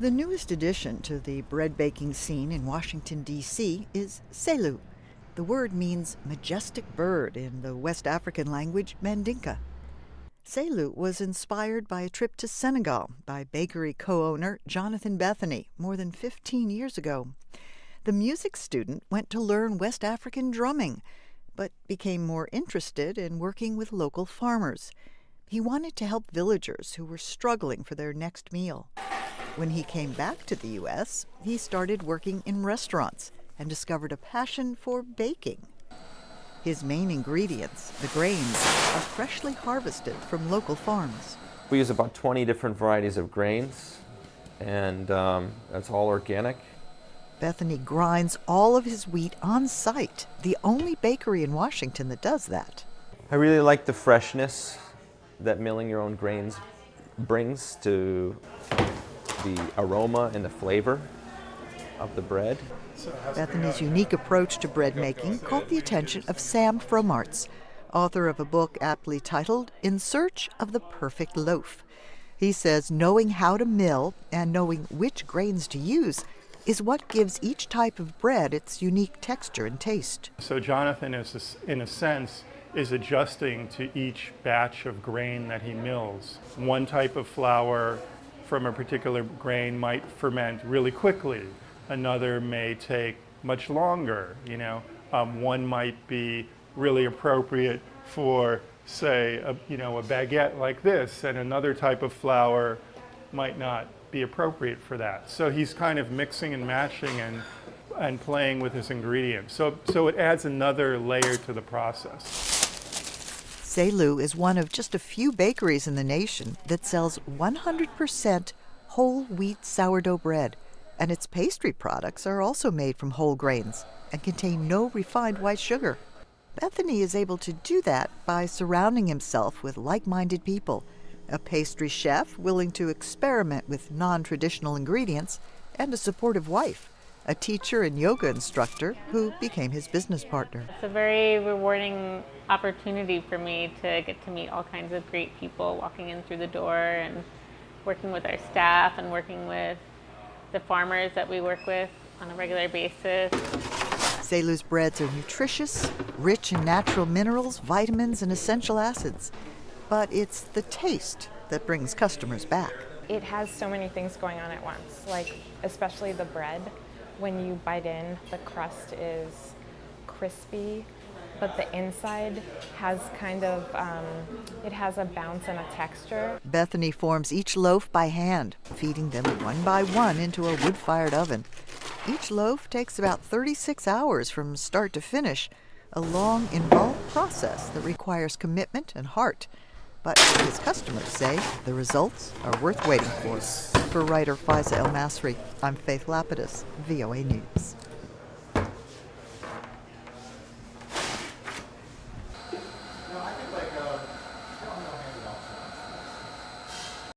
The newest addition to the bread baking scene in Washington, D.C. is Seylou. The word means majestic bird in the West African language Mandinka. Seylou was inspired by a trip to Senegal by bakery co-owner Jonathan Bethony more than 15 years ago. The music student went to learn West African drumming, but became more interested in working with local farmers. He wanted to help villagers who were struggling for their next meal. When he came back to the U.S., he started working in restaurants and discovered a passion for baking. His main ingredients, the grains, are freshly harvested from local farms. We use about 20 different varieties of grains, and that's all organic. Bethany grinds all of his wheat on site, the only bakery in Washington that does that. I really like the freshness that milling your own grains brings to the aroma and the flavor of the bread. Bethany's unique approach to bread making caught the attention of Sam Fromartz, author of a book aptly titled In Search of the Perfect Loaf. He says knowing how to mill and knowing which grains to use is what gives each type of bread its unique texture and taste. So Jonathan, in a sense, is adjusting to each batch of grain that he mills. One type of flour from a particular grain might ferment really quickly. Another may take much longer. One might be really appropriate for, say, a baguette like this, and another type of flour might not be appropriate for that. So he's kind of mixing and matching and playing with his ingredients. So it adds another layer to the process. Seylou is one of just a few bakeries in the nation that sells 100% whole wheat sourdough bread, and its pastry products are also made from whole grains and contain no refined white sugar. Bethany is able to do that by surrounding himself with like-minded people, a pastry chef willing to experiment with non-traditional ingredients, and a supportive wife, a teacher and yoga instructor who became his business partner. It's a very rewarding opportunity for me to get to meet all kinds of great people walking in through the door and working with our staff and working with the farmers that we work with on a regular basis. Seylou's breads are nutritious, rich in natural minerals, vitamins, and essential acids. But it's the taste that brings customers back. It has so many things going on at once, like especially the bread. When you bite in, the crust is crispy, but the inside has it has a bounce and a texture. Bethany forms each loaf by hand, feeding them one by one into a wood-fired oven. Each loaf takes about 36 hours from start to finish, a long, involved process that requires commitment and heart. But his customers say the results are worth waiting for. For writer Faiza El Masri, I'm Faith Lapidus, VOA News.